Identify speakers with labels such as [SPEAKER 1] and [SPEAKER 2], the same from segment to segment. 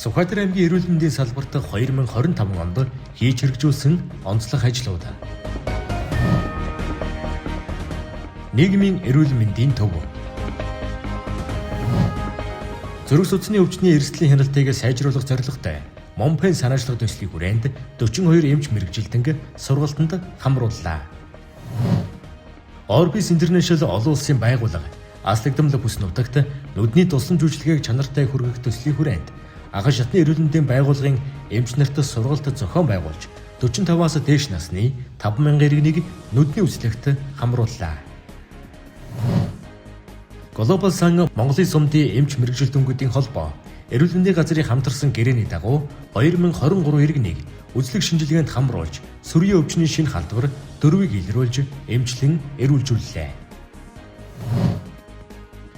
[SPEAKER 1] Сүхбаатар аймгийн эрүүл мэндийн салбарт 2025 онд хийж хэрэгжүүлсэн онцлог ажлууд. Нийгмийн эрүүл мэндийн төв. Зүрх судасны өвчтний эрсдлийн хяналтыг сайжруулах зорилготой Монпен санаачлах төслийн хүрээнд 42 эмч мэргэжилтэн сургалтанд хамрууллаа. Orbis International олон улсын байгууллага Аслагдамл бүс нутагт нүдний тусламж үйлчилгээг чанартай хүргэх төслийн хүрээнд аган шатны эрүүл мэндийн байгууллагын эмч нарт сургалт зохион байгуулж 45-аас дээш насны 5,000 иргэнийг нүдний үзлэгт хамрууллаа. Global Sun Монголын сумдын эмч мэргэжилтэнгүүдийн холбоо эрүүл мэндийн газрын хамтарсан гэрээний дагуу 2023 иргэнийг үзлэг шинжилгээнд хамруулж сүрийн өвчний шинэ халдвар 4-ийг илрүүлж эмчлэн эрүүлжүүллээ.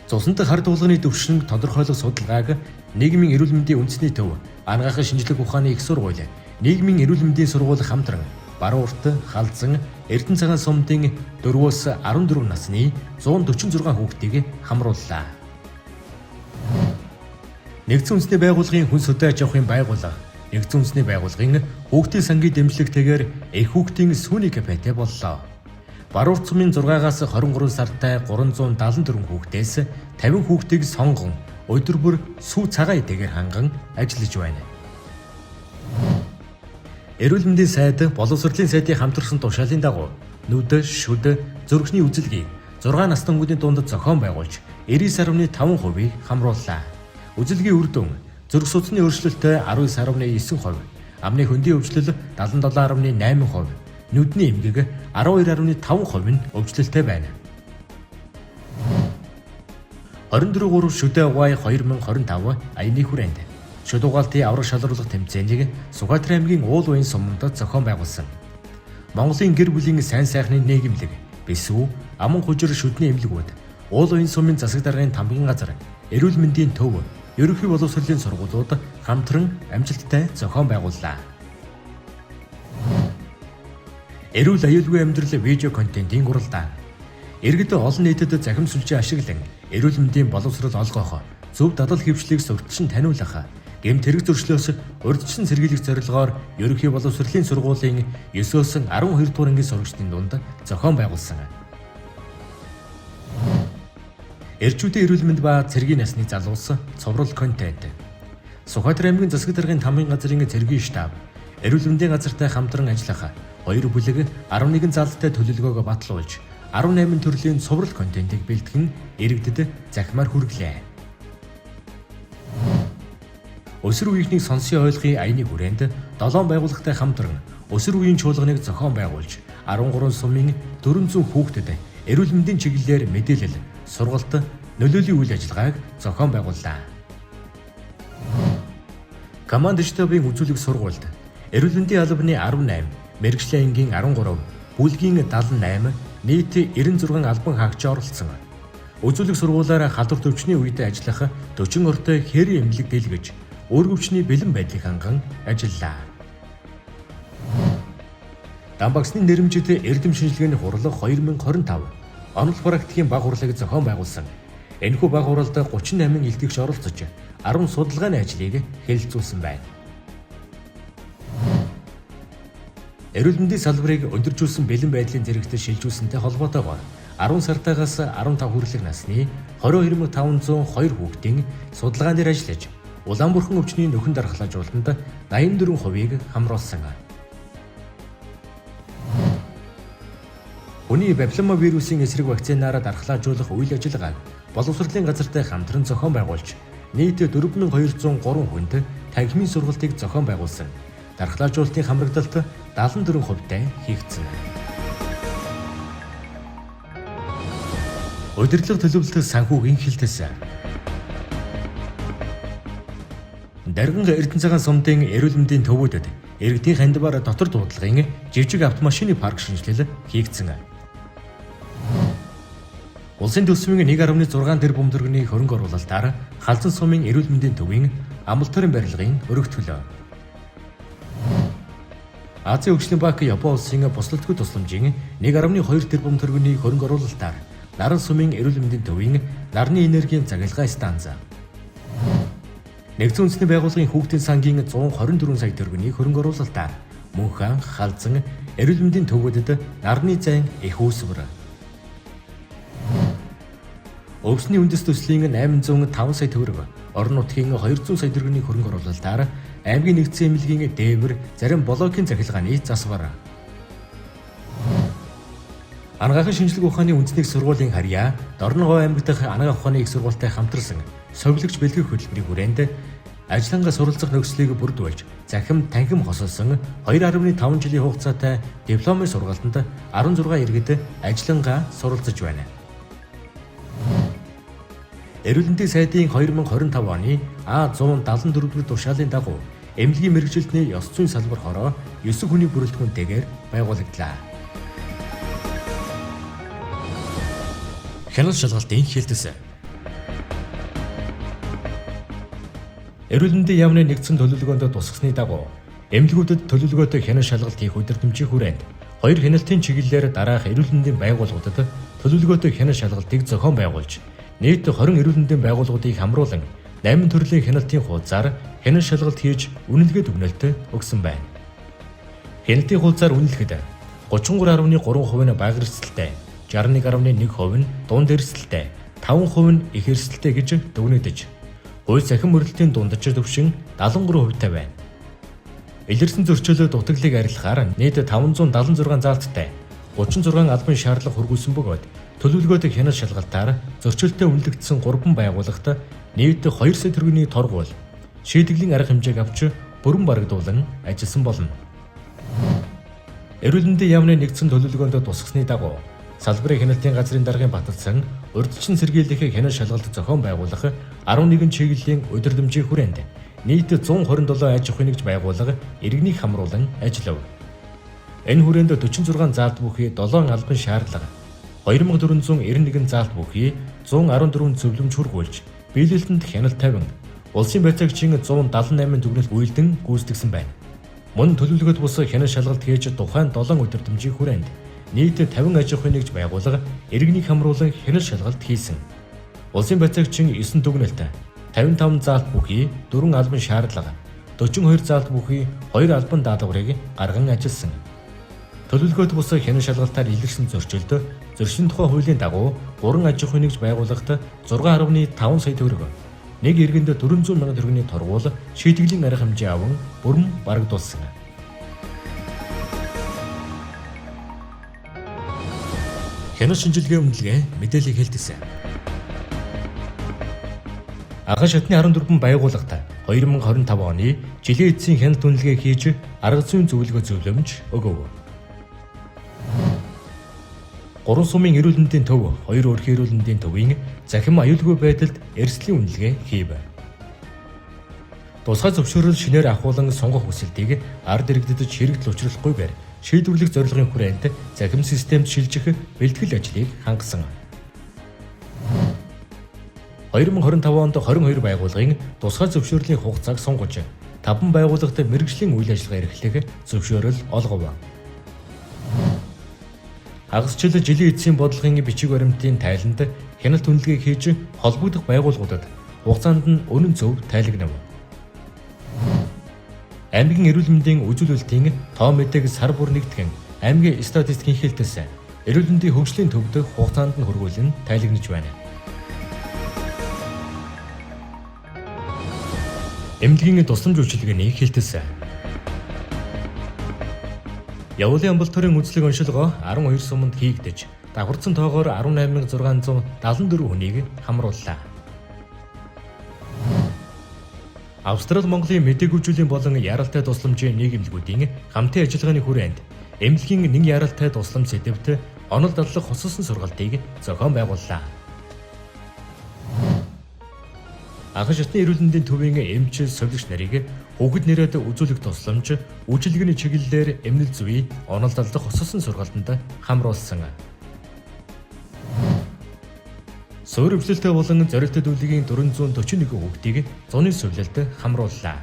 [SPEAKER 1] Цуснд хар дуулганы төвшинг тодорхойлох судалгааг нийгмийн эрүүл мэндийн үндэсний төв, анагаахын шинжилгээ ухааны их сургууль, нийгмийн эрүүл мэндийн сургууль хамтран Баруурт, Халзан, Эрдэнэ цагаан сумдын 4-өөс 14 насны 146 хүүхдийг хамрууллаа. Нэгдсэн үндэсний байгууллагын хүн сүдэ аж ахуйн байгууллага, нэгдсэн үндэсний байгууллагын хүүхдийн сангийн дэмжлэгтэйгээр их хүүхдийн сүүний капитэ боллоо. Баруурт сумын 6-аас 23 сартай 374 хүүхдээс 50 хүүхдийг сонгон өдөр бүр сүү цагаан эдэгээр ханган ажиллаж байна. Эрүүл мэндийн сайд боловсролын сайдын хамтарсан тушаалын дагуу нүд, шүд, зүрхний үзэлгийг 6 настангуудын дунд зохион байгуулж 99.5%-ийг хамрууллаа. Үзэлгийн үр дүн зүрх судасны өөрчлөлтөй 19.9%, амны хөндийн өвчлөл 77.8%, нүдний эмгэг 12.5% нь өвчлөлтэй байна. 24 шүдэ угаай 2025 аяны хүрээнд шүд угаалтын аврах шалруулах тэмцээнийг Сүхбаатар аймгийн Уул уян суманд зохион байгуулсан. Монголын гэр бүлийн сайн сайхны нийгэмлэг, бисүү, аман хужир шүдний эмнэлгүүд, Уул уян сумын засаг даргын тамгын газар, эрүүл мэндийн төв, ерөнхий боловсролын сургуулиуд хамтран амжилттай зохион байгууллаа. Эрүүл аюулгүй амьдрал видео контентын гуралдаан. Иргэд олон нийтэд захим сүлжээ ашиглан эрүүл мэндийн боловсрол олгох, зөв дадал хэвшлийг сурталчилан таниулах, гэмт хэрэг зөрчлөөс урьдчилан сэргийлэх зорилгоор ерөнхий боловсролын сургуулийн 9-өөс 12 дугаар ангийн сурагчдын дунд зохион байгуулсан. Эрчүүдийн эрүүл мэнд ба цэргийн насны залуус цоврол контент. Сүхбаатар аймгийн засаг даргын тамгын газрын цэргийн штаб эрүүл мэндийн газартай хамтран ажиллах 2 бүлэг 11 залтай төлөвлөгөөгөө батлуулж 18 төрлийн цоврол контентыг бэлтгэн иргэдэд захимаар хүргэлээ. Өсөр үеийнхнийг сонсын ойлгохын аяны хүрээнд 7 байгууллагатай хамтран өсөр үеийн чуулганыг зохион байгуулж 13 сумын 400 хүүхдэд эрүүл мэндийн чиглэлээр мэдээлэл, сургалт, нөлөөллийн үйл ажиллагааг зохион байгууллаа. Команд штабын үзүүлэг сургуульд эрүүл мэндийн албаны 18, мэргэжлийн ангийн 13, бүлгийн 78, нийт 96 албан хаагч оролцсон. Үзүүлэг сургуулиар халдвар төвчний үед ажиллах 40 ортой хээрийн эмнэлэг дэлгэж өөргөвчний бэлэн байдлыг ханган ажиллаа. Дамбагсны нэрмжид эрдэм шинжилгээний хурлах 2025 онол практикийн баг хурлыг зохион байгуулсан. Энэхүү баг хуралд 38 илтгэгч оролцож 10 судалгааны ажлыг хэлэлцүүлсэн байна. Эрүүл мэндийн салбарыг өндөржүүлсэн бэлэн байдлын зэрэгт шилжүүлсэнтэй холбоотойгоор 10 сартаагаас 15 хүртэлх насны 22,502 хүүхдийн судалгаан дээр ажиллаж Улаанбурхан өвчний нөхөн дархлаажуулалтанд 84%-ийг хамруулсан. Хүний папиллома вирусын эсрэг вакцинаараа дархлаажуулах үйл ажиллагааг боловсролын газартай хамтран зохион байгуулж нийт 4203 хүнд танхимын сургалтыг зохион байгуулсан. Дархлаажуулалтын хамрагдалт 74%-тай хийгдсэн. Удирдлага төлөвлөлт санхүүгийн хилтэс. Дарган Эрдэнэ цагаан сумдын эрүүл мэндийн төвүүдэд иргэдийн хандиваар дотор дуудлагын жижиг автомашины парк шинжилэл хийгдсэн. Улсын төсвийн 1.6 тэрбум төгрөгийн хөрөнгө оруулалтаар Халзан сумын эрүүл мэндийн төвийн амлалтын барилгын өргөтгөлөө. Азийн хөгжлийн банк Япон улсын бусдалдгүй тусламжийн 1.2 тэрбум төгрөгийн хөрөнгө оруулалтаар Наран сумын эрүүл мэндийн төвийн нарны энергийн цахилгаан станц. Нэгдсэн үндэсний байгууллагын хүүхдийн сангийн 124 сая төгрөгийн хөрөнгө оруулалтаар Мөнхөн, Халзан, эрүүл мэндийн төвүүдэд нарны зайн их үүсвэр. Өвсний үндэс төслийн 805 сая төгрөг, орон нутгийн 200 сая төгрөгийн хөрөнгө оруулалтаар аймгийн нэгдсэн эмнэлгийн дээвэр зарим блокийн захиргааны засвар. Анагаахын шинжилгээ ухааны үндэсний сургуулийн харьяа Дорногов аймаг дахь анагаах ухааны их сургуультай хамтарсан совилогч бэлтгэх хөтөлбөрийн хүрээнд ажиллангаа суралцах нөхцөлийг бүрдүүлж захим танхим хосолсон 2.5 жилийн хугацаатай дипломын сургалтанд 16 иргэд ажиллангаа суралцж байна. Эрүүл мэндийн сайдын 2025 оны А174 тушаалын дагуу эмнэлгийн мэргэжилтний ёс зүйн салбар хороо 9 хүний бүрэлдэхүүнтэйгээр байгуулагдлаа. Хяналт шалгалтын хэлтэс. Эрүүл мэндийн яамны нэгдсэн төлөвлөгөөнд тусгасны дагуу эмнэлгүүдэд төлөвлөгөөтэй хяналт шалгалт хийх удирдамжийн хүрээнд 2 хяналтын чиглэлээр дараах эрүүл мэндийн байгууллагуудад төлөвлөгөөтэй хяналт шалгалтыг зохион байгуулж нийт 20 эрүүл мэндийн байгууллагуудыг хамруулан 8 төрлийн хяналтын хуудасаар хяналт шалгалт хийж үнэлгээ дүгнэлт өгсөн байна. Хяналтын хуудасаар үнэлэхэд 33.3% нь бага эрсдэлтэй, 61.1% нь дунд эрсдэлтэй, 5% нь их эрсдэлтэй гэж дүгнэгдэж, хууль цахим мөрөлтийн дундаж төвшин 73% байна. Илэрсэн зөрчил дутагдлыг арилгахаар нийт 576 заалттай 36 албан шаардлага хүргүүлсэн бөгөөд төлөвлөгөөтэй хяналт шалгалтаар зөрчилтэй үнэлэгдсэн 3 байгууллагт нийт 2 сая төгрөгийн торгуул, шийтгэлийн арга хэмжээг авч бүрэн барагдуулан ажилласан болно. Эрүүл мэндийн яамны нэгдсэн төлөвлөгөөнд тусгасны дагуу салбарын хяналтын газрын даргын баталсан урьдчилан сэргийлэх хяналт шалгалт зохион байгуулах 11 чиглэлийн удирдамжийн хүрээнд нийт 127 аж ахуйн нэгж байгууллага иргэнийг хамруулан ажиллав. Энэ хүрээнд 46 заалт бүхий 7 албан шаардлага, 2491 заалт бүхий 114 зөвлөмж хүргүүлж, биелэлтэнд хяналт тавин, улсын байцаагчийн 178 дүгнэлт үйлдэн гүйцэтгэсэн байна. Мөн төлөвлөгөөт бус хяналт шалгалт хийж тухайн 7 удирдамжийн хүрээнд нийт 50 аж ахуйн нэгж байгууллага иргэнийг хамруулан хяналт шалгалт хийсэн. Улсын байцаагчийн 9 дүгнэлт, 55 заалт бүхий 4 албан шаардлага, 42 заалт бүхий 2 албан даалгаврыг гарган ажилласан. Төлөвлөгөөт бус хяналт шалгалтаар илэрсэн зөрчилд зөрчлийн тухай хуулийн дагуу 3 аж ахуйн нэгж байгууллагт 6.5 сая төгрөг, нэг иргэнд 400 мянган төгрөгийн торгуул, шийтгэлийн арга хэмжээ аван бүрэн барагдуулсан. Хяналт шинжилгээ үнэлгээ мэдээлэл хэлтэсэн. Арга шатны 14 байгууллагт 2025 оны жилийн эцсийн хяналт үнэлгээ хийж арга зүйн зөвлөгөө зөвлөмж өгөв. 3 сумын эрүүл мэндийн төв, 2 өрхийн эрүүл мэндийн төвийн захим аюулгүй байдалд эрсдлийн үнэлгээ хийв. Тусгай зөвшөөрөл шинээр ахуулан сонгох хүсэлтийг ард иргэдэд хэрэгдэл учруулахгүйгээр шийдвэрлэх зорилгын хүрээнд захим системд шилжих бэлтгэл ажлыг хангасан. 2025 онд 22 байгууллагын тусгай зөвшөөрлийн хугацааг сунгаж, 5 байгууллагад мэргэжлийн үйл ажиллагаа эрхлэх зөвшөөрөл олгов. Хагасчил жилийн эцсийн бодлогын бичиг баримтын тайланд хяналт үнэлгээ хийж холбогдох байгууллагуудад хугацаанд нь үнэн зөв тайлагнав. Аймгийн эрүүл мэндийн үзүүлэлтийн тоо мэдээг сар бүр нэгтгэн аймгийн статистикийн хэлтэс эрүүл мэндийн хөгжлийн төвд хугацаанд нь хөрвүүлэн тайлагнаж байна. Эмнэлгийн тусламж үйлчилгээний хэлтэс. Явуулын амбулаторийн үзлэг оншилгоо 12 суманд хийгдэж, давхарцсан тоогоор 18674 хүнийг хамрууллаа. Австрали Монголын мэдээгүүжүүлийн болон яралтай тусламжийн нийгэмлэгүүдийн хамтын ажиллагааны хүрээнд эмнэлгийн нэг яралтай тусламж сэдвт онол дадлах хосолсон сургалтыг зохион байгууллаа. Анхан шатны эрүүл мэндийн төвийн эмч совилогч нарыг хүүхэд нэрээд үзүүлэх тусламж, үйлчилгээний чиглэлээр эмнэл зүй, онол дадлах хосолсон сургалтанд хамруулсан. Суурь эвлэлтэй болон зорилттой төлөвийн 441 хүүхдийг зуны сувлалд хамрууллаа.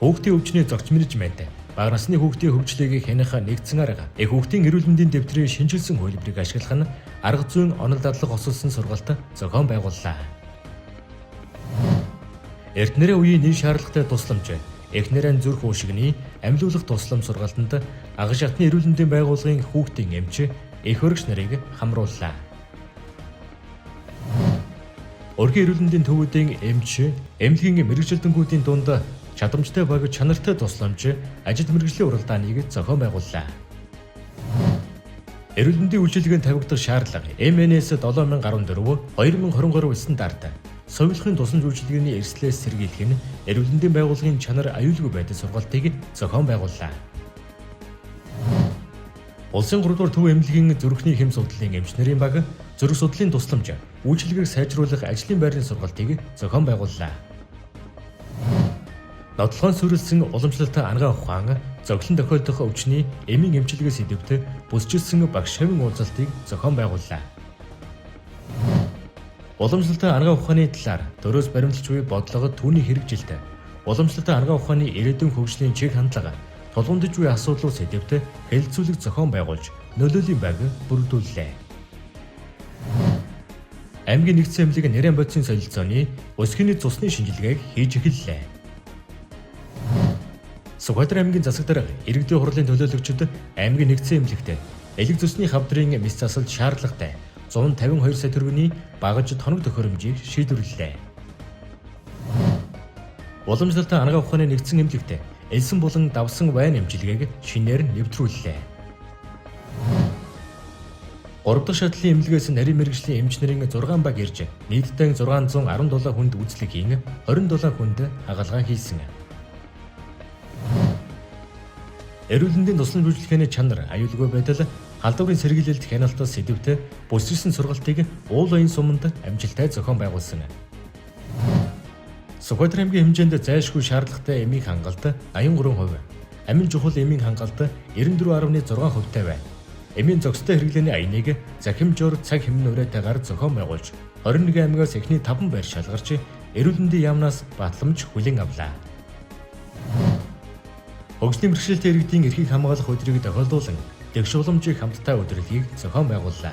[SPEAKER 1] Хүүхдийн өвчний зохич менежмент, бага насны хүүхдийн хөгжлийг хянах нэгдсэн арга, хүүхдийн эрүүл мэндийн дэвтрийн шинжилсэн хуулбарыг ашиглах нь арга зүйн онол дадлах хосолсон сургалт зохион байгууллаа. Эрдэнэрийн үеийн нийт шаардлагатай тусламж, эхнэрийн зүрх уушигны амьлуулах туслам сургаалтанд агш хатны эрүүл мэндийн байгууллагын хүүхдийн эмч, эх хөрөгч нарыг хамрууллаа. Өргөн эрүүл мэндийн төвүүдийн эмч, эмнэлгийн мэрэгжилтэнгүүдийн дунд чадамжтай баг чанартай тусламж, ажил мэргэжлийн уралдааныг зохион байгууллаа. Эрүүл мэндийн үйлчилгээнд тавигдах шаардлага МНС 7014 2023 стандарт совилгын тусламж үйлчилгээний эрсдлээс сэргийлэх нь эрүүл мэндийн байгууллагын чанар аюулгүй байдал сургалтыг зохион байгууллаа. Улсын 3 дугаар төв эмнэлгийн зүрхний хэм судлалын эмч нарын баг зүрх судлалын тусламж, үйлчилгээг сайжруулах ажлын байрны сургалтыг зохион байгууллаа. Нотлохоон сүрэлсэн уламжлалтай ангаа ухаан, зоглон тохиолдох өвчний эмийн эмчилгээ сэдвт бүсчилсэн багш шавын уулзалтыг зохион байгууллаа. Уламжлалтай ангаа ухааны талаар дөрөөс баримталж буй бодлого түүний хэрэгжилт, уламжлалтай ангаа ухааны ирээдүйн хөгжлийн чиг хандлага, тулгуундаж буй асуудлууд сэдвт хэлэлцүүлэг зохион байгуулж нөлөөлийн байг бүрдүүллээ. Аймгийн нэгдсэн эмнэлгийн нэрийн бодисын солилцооны өсгөний цусны шинжилгээг хийж эхэллээ. Сүхбаатар аймгийн засаг дарга иргэдийн хурлын төлөөлөгчид аймгийн нэгдсэн эмнэлэгт элэг зүсний хавдрын мэс засалд шаардлагатай 152 сая төгрөгийн багаж тоног төхөөрөмжийг шийдвэрлэлээ. Уламжлалтай ангаа ухааны нэгдсэн эмнэлэгт элсэн болон давсан вайн эмчилгээг шинээр нэвтрүүллээ. 3 дахь шатлалын эмнэлгээс нарийн мэргэжлийн эмч нарын 6 баг ирж нийтдээ 617 хүнд үзлэг хийн 27 хүнд хагалгаа хийсэн. Эрүүл мэндийн тусламж үйлчилгээний чанар аюулгүй байдал, халдварын сэргийлэлт хяналтаас сэдвт бүсчилсэн сургалтыг уул уян суманд амжилттай зохион байгуулсан. Сүхбаатар аймгийн хэмжээнд зайлшгүй шаардлагатай эмийн хангалт 83%, амин чухал эмийн хангалт 94.6%-тай байна. Эмийн зохистой хэрэглээний аяныг захимжоор цаг хэмнэн уриатайгаар зохион байгуулж 21 аймгаас эхний 5 байр шалгарч эрүүл мэндийн яамнаас батламж хүлээн авлаа. Хөгжлийн бэрхшээлтэй иргэдийн эрхийг хамгаалах өдрийг тохиолдуулан дэг шууламжийг хамтдаа өдөрлөгийг зохион байгууллаа.